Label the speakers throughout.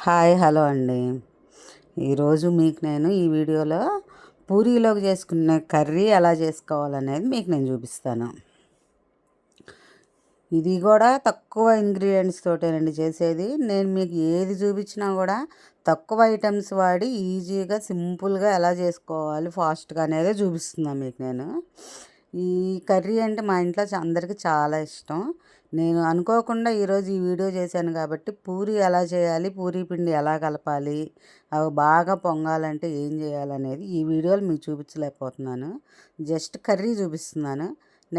Speaker 1: Hi hello అండి. ఈరోజు మీకు నేను ఈ వీడియోలో పూరీలోకి చేసుకునే కర్రీ ఎలా చేసుకోవాలనేది మీకు నేను చూపిస్తాను. ఇది కూడా తక్కువ ఇంగ్రీడియంట్స్ తోటేనండి చేసేది. నేను మీకు ఏది చూపించినా కూడా తక్కువ ఐటమ్స్ వాడి ఈజీగా సింపుల్గా ఎలా చేసుకోవాలి ఫాస్ట్గా అనేది చూపిస్తున్నాను మీకు నేను. ఈ కర్రీ అంటే మా ఇంట్లో అందరికీ చాలా ఇష్టం. నేను అనుకోకుండా ఈరోజు ఈ వీడియో చేశాను కాబట్టి పూరీ ఎలా చేయాలి, పూరీ పిండి ఎలా కలపాలి, అవి బాగా పొంగాలంటే ఏం చేయాలనేది ఈ వీడియోలో మీకు చూపించలేకపోతున్నాను. జస్ట్ కర్రీ చూపిస్తున్నాను.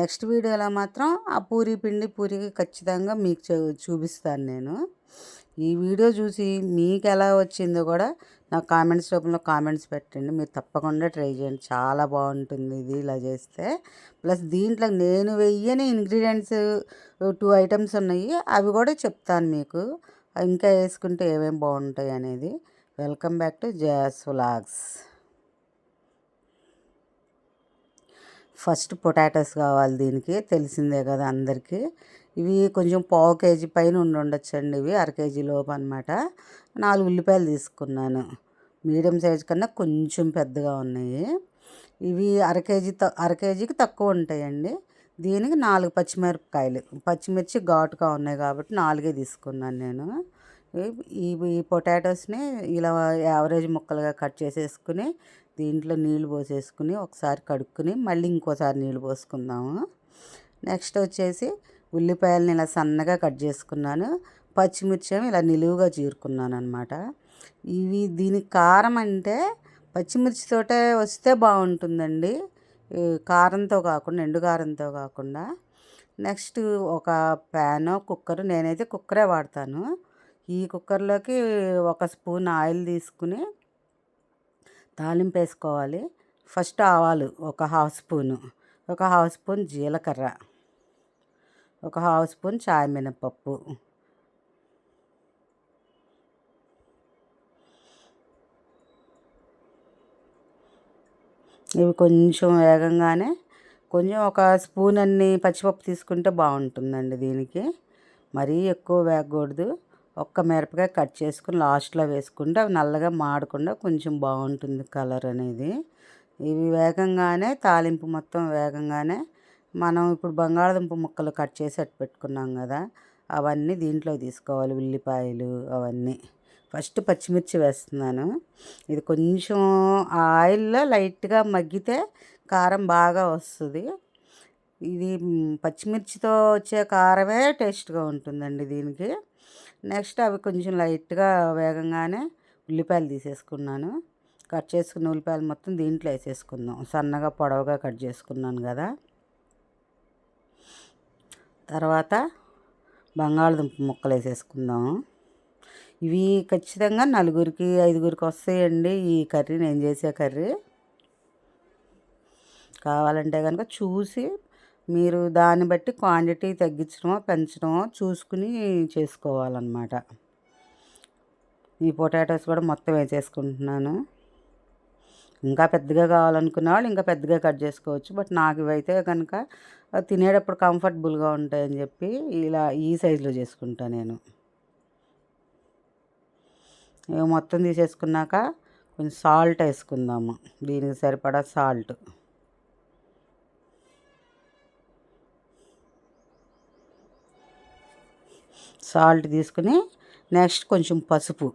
Speaker 1: నెక్స్ట్ వీడియోలో మాత్రం ఆ పూరీకి ఖచ్చితంగా మీకు చూపిస్తాను నేను. ఈ వీడియో చూసి మీకు ఎలా వచ్చిందో కూడా నాకు కామెంట్స్ రూపంలో కామెంట్స్ పెట్టండి. మీరు తప్పకుండా ట్రై చేయండి, చాలా బాగుంటుంది ఇది ఇలా చేస్తే. ప్లస్ దీంట్లో నేను వెయ్యని ఇంగ్రీడియంట్స్ 2 ఐటమ్స్ ఉన్నాయి, అవి కూడా చెప్తాను మీకు. ఇంకా వేసుకుంటే ఏమేమి బాగుంటాయి అనేది. Welcome back to Jaya's vlogs. First potatoes కావాలి, దీనికి తెలిసిందే కదా అందరికీ. ఇవి కొంచెం పావు కేజీ పైన ఉండొచ్చండి, ఇవి అర కేజీ లోపు అనమాట. 4 ఉల్లిపాయలు తీసుకున్నాను, మీడియం సైజ్ కన్నా కొంచెం పెద్దగా ఉన్నాయి. ఇవి అర కేజీకి తక్కువ ఉంటాయండి. దీనికి 4 పచ్చిమిరపకాయలు, పచ్చిమిర్చి ఘాటుగా ఉన్నాయి కాబట్టి 4 తీసుకున్నాను నేను. ఈ పొటాటోస్ని ఇలా యావరేజ్ ముక్కలుగా కట్ చేసేసుకుని దీంట్లో నీళ్ళు పోసేసుకుని ఒకసారి కడుక్కుని మళ్ళీ ఇంకోసారి నీళ్ళు పోసుకుందాము. నెక్స్ట్ వచ్చేసి ఉల్లిపాయలని ఇలా సన్నగా కట్ చేసుకున్నాను. పచ్చిమిర్చి ఇలా నిలువుగా చీరుకున్నాను అనమాట. దీనికి కారం అంటే పచ్చిమిర్చితోటే వస్తే బాగుంటుందండి, కారంతో కాకుండా, ఎండు కారంతో కాకుండా. నెక్స్ట్ ఒక ప్యాను, కుక్కర్, నేనైతే కుక్కరే వాడతాను. ఈ కుక్కర్లోకి 1 స్పూన్ ఆయిల్ తీసుకుని తాలింపు వేసుకోవాలి. ఫస్ట్ ఆవాలు ఒక హాఫ్ స్పూను, ఒక హాఫ్ స్పూన్ జీలకర్ర, ఒక హాఫ్ స్పూన్ చాయ్ మినపప్పు, ఇవి కొంచెం వేగంగానే కొంచెం ఒక స్పూన్ అన్ని పచ్చిపప్పు తీసుకుంటే బాగుంటుందండి దీనికి. మరీ ఎక్కువ వేగకూడదు. ఒక్క మిరపకాయ కట్ చేసుకుని లాస్ట్లో వేసుకుంటే అవి నల్లగా మాడకుండా కొంచెం బాగుంటుంది కలర్ అనేది. ఇవి వేగంగానే, తాలింపు మొత్తం వేగంగానే మనం ఇప్పుడు బంగాళదుంప ముక్కలు కట్ చేసి పెట్టుకున్నాం కదా, అవన్నీ దీంట్లో తీసుకోవాలి. ఉల్లిపాయలు అవన్నీ. ఫస్ట్ పచ్చిమిర్చి వేస్తున్నాను. ఇది కొంచెం ఆయిల్లో లైట్గా మగ్గితే కారం బాగా వస్తుంది. ఇది పచ్చిమిర్చితో వచ్చే కారమే టేస్ట్గా ఉంటుందండి దీనికి. నెక్స్ట్ అవి కొంచెం లైట్గా వేగంగానే ఉల్లిపాయలు తీసేసుకున్నాను. కట్ చేసుకున్న ఉల్లిపాయలు మొత్తం దీంట్లో వేసేసుకుందాం. సన్నగా పొడవుగా కట్ చేసుకున్నాను కదా. తర్వాత బంగాళదుంప ముక్కలు వేసేసుకుందాము. ఇవి ఖచ్చితంగా 4కి 5కి వస్తాయండి ఈ కర్రీ, నేను చేసే కర్రీ. కావాలంటే కనుక చూసి మీరు దాన్ని బట్టి క్వాంటిటీ తగ్గించడమో పెంచడమో చూసుకుని చేసుకోవాలన్నమాట. ఈ పొటాటోస్ కూడా మొత్తం వేసేసుకుంటున్నాను. ఇంకా పెద్దగా కావాలనుకునే వాళ్ళు ఇంకా పెద్దగా కట్ చేసుకోవచ్చు. బట్ నాకు ఇవైతే కనుక తినేటప్పుడు కంఫర్టబుల్గా ఉంటాయని చెప్పి ఇలా ఈ సైజులో చేసుకుంటాను నేను. ఇవి మొత్తం తీసేసుకున్నాక కొంచెం సాల్ట్ వేసుకుందాము, దీనికి సరిపడా సాల్ట్. సాల్ట్ తీసుకుని నెక్స్ట్ కొంచెం పసుపు.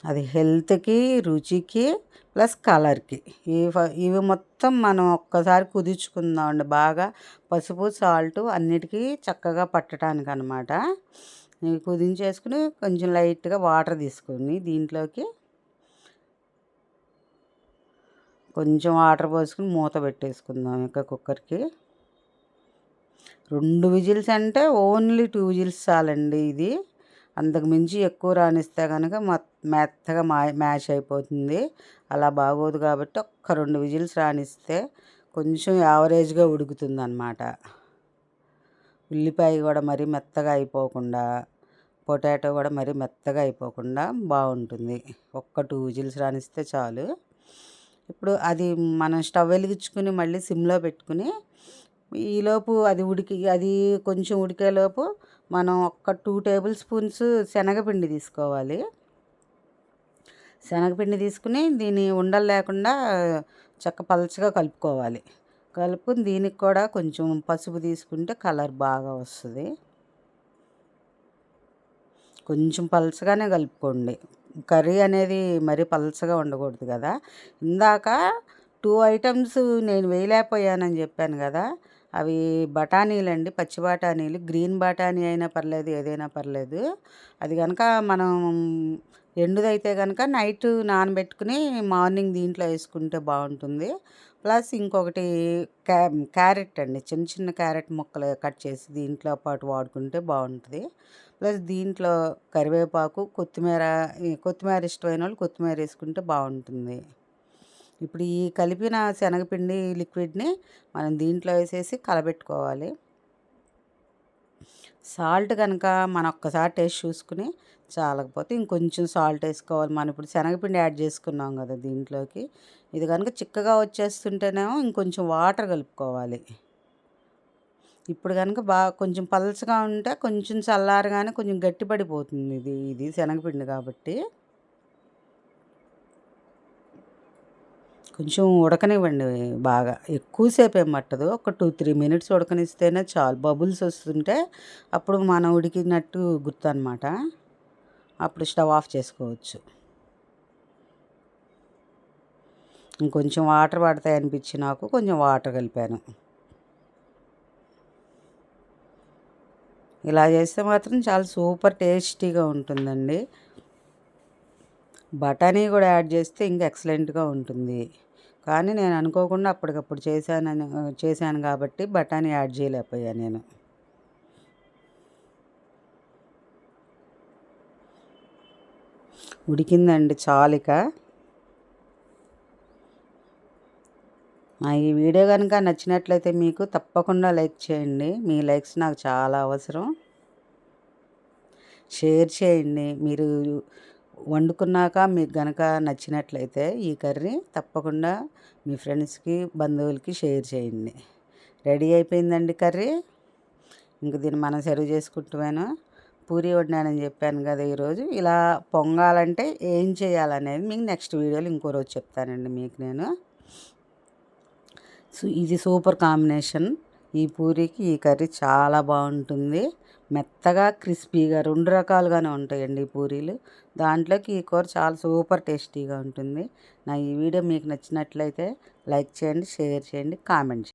Speaker 1: అది హెల్త్కి, రుచికి, ప్లస్ కలర్కి. ఇవి మొత్తం మనం ఒక్కసారి కుదించుకుందామండి బాగా. పసుపు, సాల్ట్ అన్నిటికీ చక్కగా పట్టడానికి అనమాట. ఇవి కుదించేసుకుని కొంచెం లైట్గా వాటర్ తీసుకుని దీంట్లోకి కొంచెం వాటర్ పోసుకుని మూత పెట్టేసుకుందాం. ఇంకా కుక్కర్కి 2 విజిల్స్ అంటే ఓన్లీ 2 విజిల్స్ చాలండి. ఇది అంతకు మించి ఎక్కువ రానిస్తే కనుక మెత్తగా మ్యాష్ అయిపోతుంది, అలా బాగోదు. కాబట్టి ఒక్క 2 విజిల్స్ రానిస్తే కొంచెం యావరేజ్గా ఉడుకుతుంది అన్నమాట. ఉల్లిపాయ కూడా మరీ మెత్తగా అయిపోకుండా, పొటాటో కూడా మరీ మెత్తగా అయిపోకుండా బాగుంటుంది. ఒక్క 2 విజిల్స్ రానిస్తే చాలు. ఇప్పుడు అది మనం స్టవ్ వెలిగించుకుని మళ్ళీ సిమ్లో పెట్టుకుని ఈలోపు అది కొంచెం ఉడికేలోపు మనం ఒక 2 టేబుల్ స్పూన్స్ శనగపిండి తీసుకోవాలి. శనగపిండి తీసుకుని దీన్ని ఉండలు లేకుండా పలచగా కలుపుకోవాలి. కలుపుకొని దీనికి కూడా కొంచెం పసుపు తీసుకుంటే కలర్ బాగా వస్తుంది. కొంచెం పలచగానే కలుపుకోండి. కర్రీ అనేది మరీ పలచగా ఉండకూడదు కదా. ఇందాక 2 ఐటమ్స్ నేను వేయలేకపోయానని చెప్పాను కదా, అవి బఠానీలండి, పచ్చి బఠానీలు. గ్రీన్ బఠానీ అయినా పర్లేదు, ఏదైనా పర్లేదు. అది కనుక మనం ఎండుదైతే కనుక నైట్ నానబెట్టుకుని మార్నింగ్ దీంట్లో వేసుకుంటే బాగుంటుంది. ప్లస్ ఇంకొకటి క్యారెట్ అండి, చిన్న చిన్న క్యారెట్ ముక్కలు కట్ చేసి దీంట్లో పాటు వాడుకుంటే బాగుంటుంది. ప్లస్ దీంట్లో కరివేపాకు, కొత్తిమీర ఇష్టమైన వాళ్ళు కొత్తిమీర వేసుకుంటే బాగుంటుంది. ఇప్పుడు ఈ కలిపిన శనగపిండి లిక్విడ్ని మనం దీంట్లో వేసేసి కలబెట్టుకోవాలి. సాల్ట్ కనుక మనం ఒక్కసారి టేస్ట్ చూసుకుని చాలకపోతే ఇంకొంచెం సాల్ట్ వేసుకోవాలి. మనం ఇప్పుడు శనగపిండి యాడ్ చేసుకున్నాం కదా దీంట్లోకి, ఇది కనుక చిక్కగా వచ్చేస్తుంటేనేమో ఇంకొంచెం వాటర్ కలుపుకోవాలి. ఇప్పుడు కనుక కొంచెం పలచగా ఉంటే కొంచెం చల్లారగానే కొంచెం గట్టిపడిపోతుంది. ఇది శనగపిండి కాబట్టి కొంచెం ఉడకనివ్వండి బాగా. ఎక్కువసేపు ఏం పట్టదు, ఒక 2-3 మినిట్స్ ఉడకనిస్తేనే చాలు. బబుల్స్ వస్తుంటే అప్పుడు మనం ఉడికినట్టు గుర్తు అనమాట. అప్పుడు స్టవ్ ఆఫ్ చేసుకోవచ్చు. ఇంకొంచెం వాటర్ పడతాయి అనిపించి నాకు కొంచెం వాటర్ కలిపాను. ఇలా చేస్తే మాత్రం చాలా సూపర్ టేస్టీగా ఉంటుందండి. బఠానీ కూడా యాడ్ చేస్తే ఇంకా ఎక్సలెంట్గా ఉంటుంది. కానీ నేను అనుకోకుండా అప్పటికప్పుడు చేశాను కాబట్టి బఠానీ యాడ్ చేయలేకపోయాను నేను. ఉడికిందండి చాలిక. ఈ వీడియో కనుక నచ్చినట్లయితే మీకు తప్పకుండా లైక్ చేయండి. మీ లైక్స్ నాకు చాలా అవసరం. షేర్ చేయండి. మీరు వండుకున్నాక మీకు గనక నచ్చినట్లయితే ఈ కర్రీ తప్పకుండా మీ ఫ్రెండ్స్కి, బంధువులకి షేర్ చేయండి. రెడీ అయిపోయిందండి కర్రీ. ఇంక దీన్ని మనం సర్వ్ చేసుకుంటామేను. పూరి వండానని చెప్పాను కదా ఈరోజు. ఇలా పొంగాలంటే ఏం చేయాలనేది మీకు నెక్స్ట్ వీడియోలో ఇంకో రోజు చెప్తానండి మీకు నేను. ఇది సూపర్ కాంబినేషన్. ఈ పూరికి ఈ కర్రీ చాలా బాగుంటుంది. మెత్తగా క్రిస్పీగా 2 రకాలుగానే ఉంటాయండి ఈ పూరీలు. దాంట్లోకి ఈ కూర చాలా సూపర్ టేస్టీగా ఉంటుంది. నా ఈ వీడియో మీకు నచ్చినట్లయితే లైక్ చేయండి, షేర్ చేయండి, కామెంట్ చేయండి.